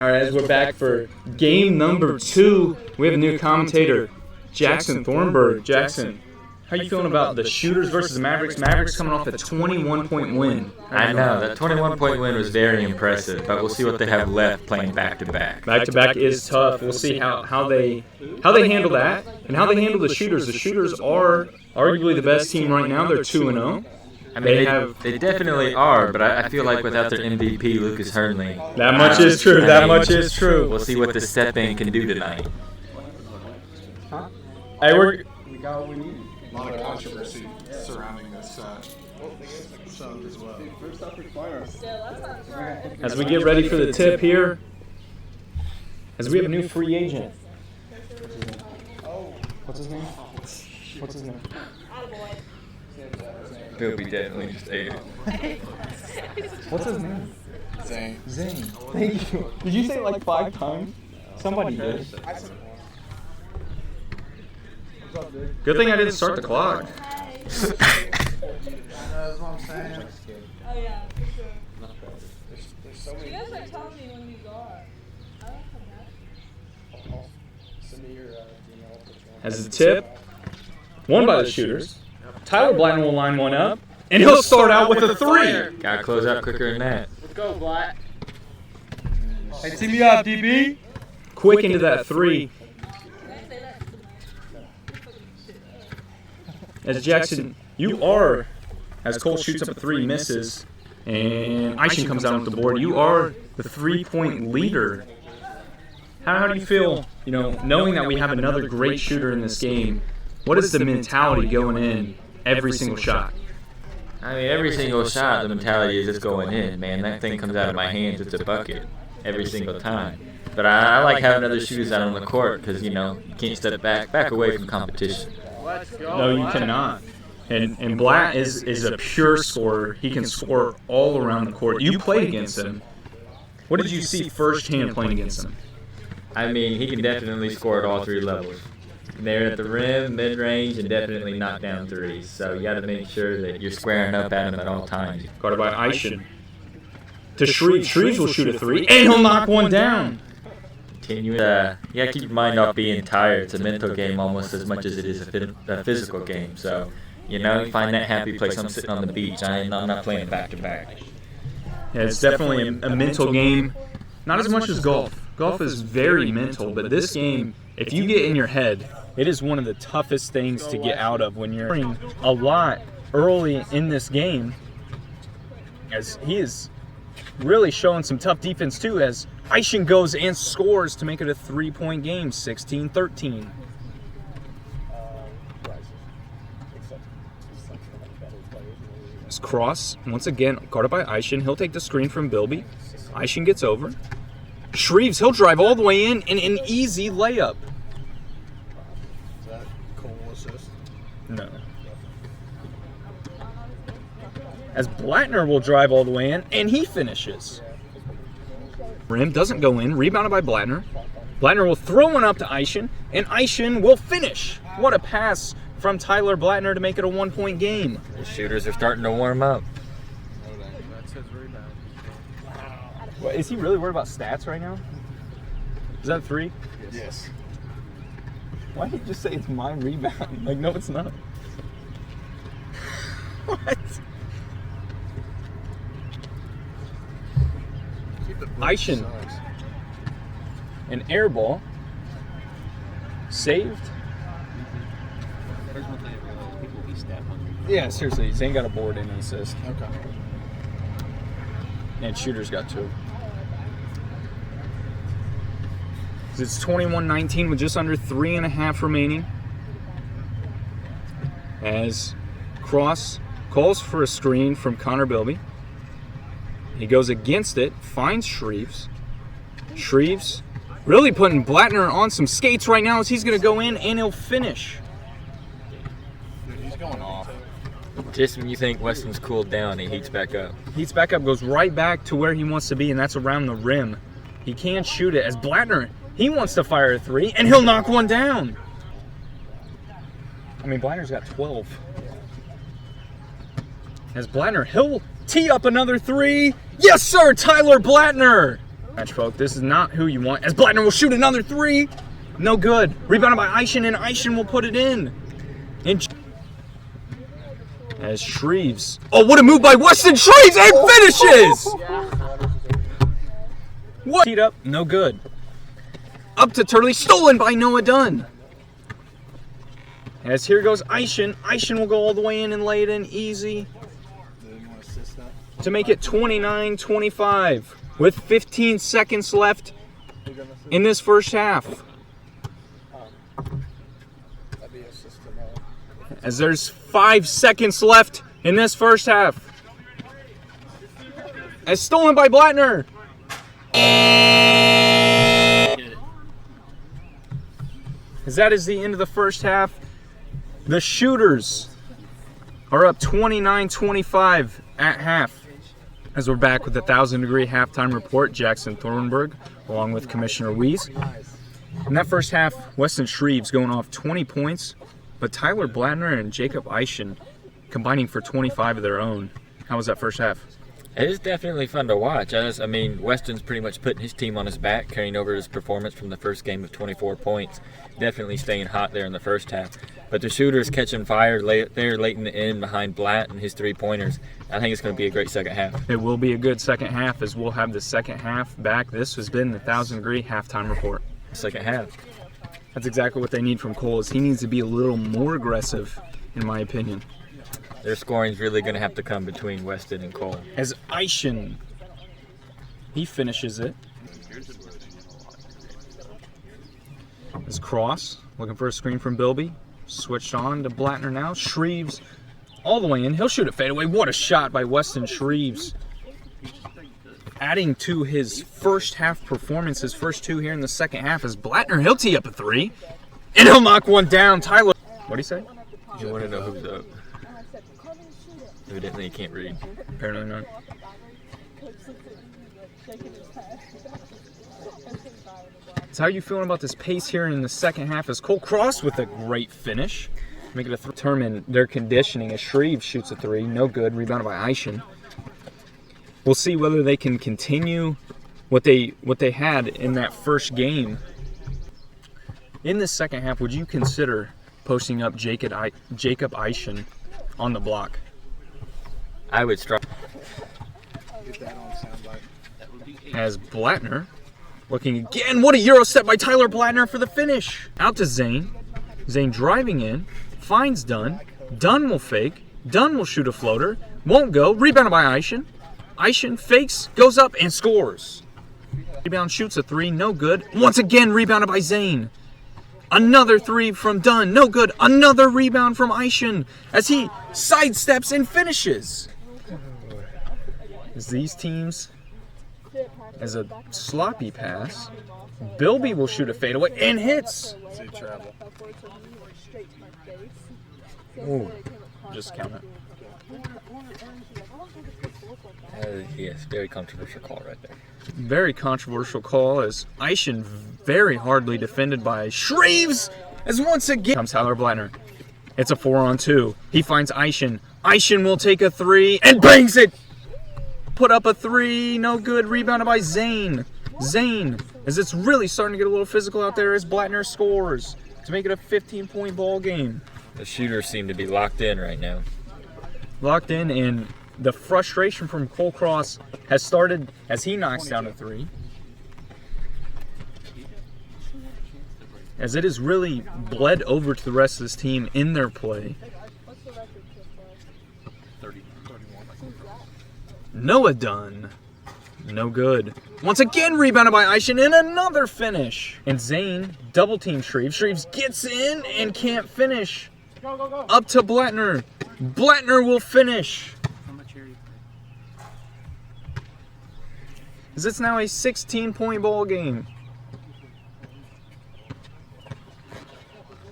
All right, as we're back for game number 2, we have a new commentator, Jackson Thornburg. Jackson, how are you feeling about the shooters versus the Mavericks? Mavericks coming off a 21-point win. I know, that 21-point win was very impressive, but we'll see what they have left playing back-to-back. Back-to-back is tough. We'll see how they handle that and how they handle the shooters. The shooters are arguably the best team right now. They're 2-0. I mean, they definitely are, but I feel like without their MVP, Lucas Hernley. That much is true. That much is true. We'll see what the step-in can do tonight. Hey, we got what we need. A lot of controversy surrounding this sub as well. As we get ready for the tip here, as we have a new free agent. What's his name? What's his name? He'll be definitely just ate it. What's his name? Zane. Zane. Thank you. Did you say it like 5 times? Somebody did. Good thing I didn't start the clock. That's what I'm saying. Oh yeah, for sure. You guys are telling me when these are. I don't come back. As a tip, won by the shooters. Tyler Blattner will line one up, and he'll start out with a 3. Gotta close out quicker than that. Let's go, Blatt. Hey, tee me up, DB. Quick into that 3. As Jackson, you are, as Cole shoots up a 3, misses, and Aishin comes out on the board. You are the 3-point leader. How do you feel, knowing that we have another great shooter in this game? What is the mentality going in every single shot? I mean, every single shot, the mentality is it's going in, man. That thing comes out of my hands, it's a bucket every single time. But I like having other shooters out on the court because, you can't step back away from competition. No, you cannot. And Blatt is a pure scorer. He can score all around the court. You played against him. What did you see firsthand playing against him? I mean, he can definitely score at all 3 levels. There at the rim, mid-range, and definitely knock down 3s. So you got to make sure that you're squaring up at him at all times. Guarded by Aishin. To Shreves. Shreves will shoot a 3, and he'll knock one down. You gotta keep your mind off being tired. It's a mental game almost as much as it is a physical game. So, find that happy place. I'm sitting on the beach. I'm not playing back-to-back. Yeah, it's definitely a mental game. Not as much as golf. Golf is very mental, but this game, if you get in your head, it is one of the toughest things to get out of when you're playing a lot early in this game, as he is really showing some tough defense too, as Aishin goes and scores to make it a 3-point game, 16-13. This cross, once again, guarded by Aishin. He'll take the screen from Bilby. Aishin gets over. Shreves, he'll drive all the way in an easy layup. Is that Cole assist? No. As Blattner will drive all the way in, and he finishes. Rim doesn't go in, rebounded by Blattner. Blattner will throw one up to Aishin, and Aishin will finish. What a pass from Tyler Blattner to make it a 1-point game. The shooters are starting to warm up. What, is he really worried about stats right now? Is that 3? Yes. Why did you just say it's my rebound? No, it's not. What? Aishin. An air ball. Saved. Yeah, seriously, Zane got a board and an assist. Okay. And shooter's got 2. It's 21-19 with just under 3.5 remaining. As Cross calls for a screen from Connor Bilby. He goes against it, finds Shreves. Shreves really putting Blattner on some skates right now as he's going to go in and he'll finish. He's going off. Just when you think Weston's cooled down, he heats back up. Heats back up, goes right back to where he wants to be, and that's around the rim. He can't shoot it as Blattner, he wants to fire a 3, and he'll knock one down. I mean, Blattner's got 12. As Blattner, he'll tee up another 3. Yes, sir, Tyler Blattner. Match, folks. This is not who you want. As Blattner will shoot another three. No good. Rebounded by Eischen, and Eischen will put it in. As Shreves. Oh, what a move by Weston Shreves! And finishes! What? Heat up. No good. Up to Turley. Stolen by Noah Dunn. As here goes Eischen. Eischen will go all the way in and lay it in easy. To make it 29-25 with 15 seconds left in this first half. As there's 5 seconds left in this first half. As stolen by Blattner. As that is the end of the first half. The Shooters are up 29-25 at half. As we're back with the 1000-degree halftime report, Jackson Thornburg, along with Commissioner Weiss. In that first half, Weston Shreves going off 20 points, but Tyler Blattner and Jacob Eischen combining for 25 of their own. How was that first half? It is definitely fun to watch. I mean, Weston's pretty much putting his team on his back, carrying over his performance from the first game of 24 points. Definitely staying hot there in the first half. But the Shooters catching fire there late in the end behind Blatt and his three-pointers. I think it's going to be a great second half. It will be a good second half, as we'll have the second half back. This has been the 1000-degree halftime report. Second half. That's exactly what they need from Cole. Is he needs to be a little more aggressive, in my opinion. Their scoring's really going to have to come between Weston and Cole. As Eischen, he finishes it. As Cross, looking for a screen from Bilby. Switched on to Blattner now. Shreves all the way in. He'll shoot it fadeaway. What a shot by Weston Shreves. Adding to his first half performance, his first two here in the second half, is Blattner. He'll tee up a three. And he'll knock one down. Tyler. What'd he say? You want to know who's up. Evidently, you can't read. Apparently not. So how are you feeling about this pace here in the second half? As Cole Cross with a great finish. Make it a determine their conditioning as Shreves shoots a three. No good. Rebounded by Eischen. We'll see whether they can continue what they had in that first game. In this second half, would you consider posting up Jacob Eischen on the block? I would struggle. As Blattner looking again. What a Euro step by Tyler Blattner for the finish. Out to Zane. Zane driving in. Finds Dunn. Dunn will fake. Dunn will shoot a floater. Won't go. Rebounded by Eischen. Eischen fakes, goes up, and scores. Rebound, shoots a three. No good. Once again, rebounded by Zane. Another three from Dunn. No good. Another rebound from Eischen as he sidesteps and finishes. As these teams, as a sloppy pass, Bilby will shoot a fadeaway and hits. Ooh, just count it. Yes, very controversial call right there. Very controversial call as Eischen very hardly defended by Shreves. As once again comes Tyler Blattner. It's a 4-on-2. He finds Eischen. Eischen will take a three and bangs it. Put up a three, no good. Rebounded by Zane. Zane, as it's really starting to get a little physical out there as Blattner scores to make it a 15-point ball game. The Shooters seem to be locked in right now. Locked in, and the frustration from Cole Cross has started as he knocks down a three. As it has really bled over to the rest of this team in their play. Noah Dunn. No good. Once again rebounded by Eischen and another finish. And Zane double team Shreves. Shreves gets in and can't finish. Up to Blattner. Blattner will finish. As it's now a 16-point ball game.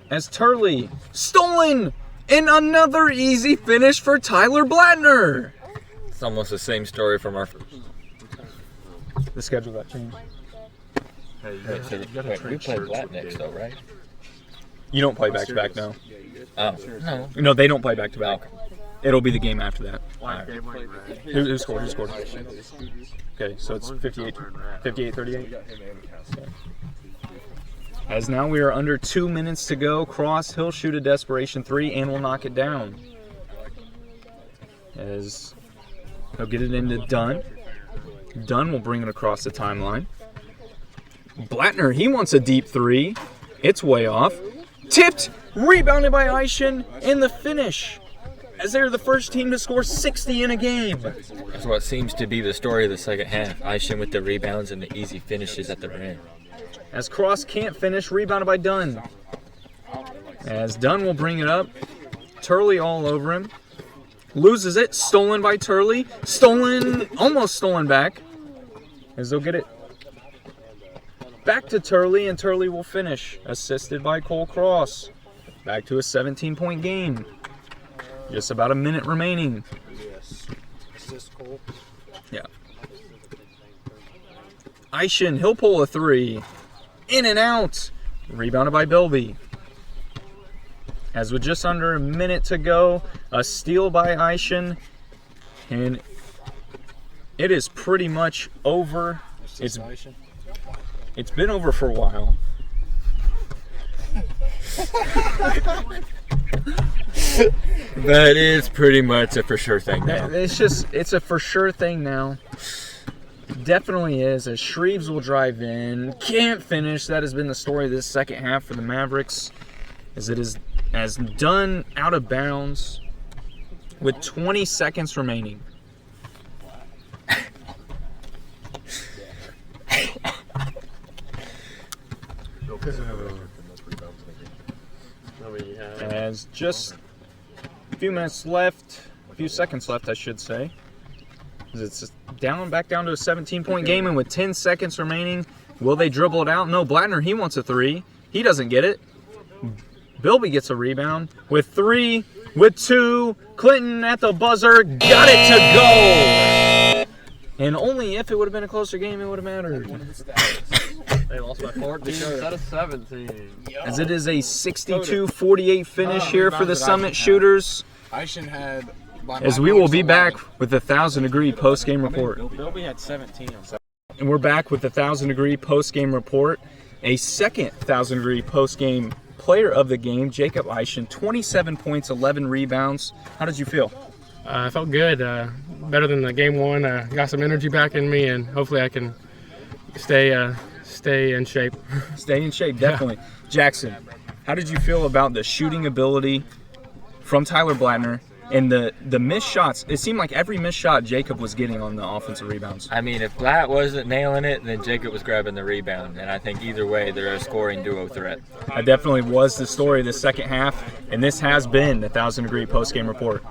As Turley stolen and another easy finish for Tyler Blattner. It's almost the same story from our. The schedule got changed. Hey, We play Blatt next though, right? You don't play back-to-back now. Oh, no. No, they don't play back-to-back. it'll be the game after that. Who scored? Okay, so it's 58-38. As now we are under 2 minutes to go. Cross, he'll shoot a desperation three and will knock it down. As he'll get it into Dunn. Dunn will bring it across the timeline. Blattner, he wants a deep three. It's way off. Tipped, rebounded by Aishin, and the finish. As they're the first team to score 60 in a game. That's what seems to be the story of the second half. Aishin with the rebounds and the easy finishes at the rim. As Cross can't finish, rebounded by Dunn. As Dunn will bring it up. Turley all over him. Loses it, stolen by Turley. Almost stolen back. As they'll get it back to Turley, and Turley will finish. Assisted by Cole Cross. Back to a 17-point game. Just about a minute remaining. Assist Cole. Yeah. Aishin, he'll pull a three. In and out. Rebounded by Bilby. As with just under a minute to go, a steal by Aishin. And it is pretty much over. It's been over for a while. But it's pretty much a for sure thing now. It's a for sure thing now. Definitely is, as Shreves will drive in. Can't finish. That has been the story of this second half for the Mavericks. As it is as Dunn out of bounds with 20 seconds remaining. As just a few minutes left, a few seconds left, I should say. It's back down to a 17-point game, and with 10 seconds remaining, will they dribble it out? No, Blattner, he wants a three. He doesn't get it. Bilby gets a rebound with three, with two. Clinton at the buzzer, got it to go. And only if it would have been a closer game, it would have mattered. They lost by 14 instead of 17. As it is a 62-48 finish here for the Summit Shooters. Aishin had. As we will be back with the 1,000-degree post-game report. Bilby had 17. And we're back with the 1,000-degree post-game report. A second 1,000-degree post-game player of the game, Jacob Aishin, 27 points, 11 rebounds. How did you feel? I felt good. Better than the game one. Got some energy back in me, and hopefully I can stay in shape. Stay in shape, definitely. Yeah. Jackson, how did you feel about the shooting ability from Tyler Blattner? And the missed shots, it seemed like every missed shot Jacob was getting on the offensive rebounds. I mean, if Blatt wasn't nailing it, then Jacob was grabbing the rebound. And I think either way, they're a scoring duo threat. That definitely was the story of the second half. And this has been the 1,000-degree post-game report.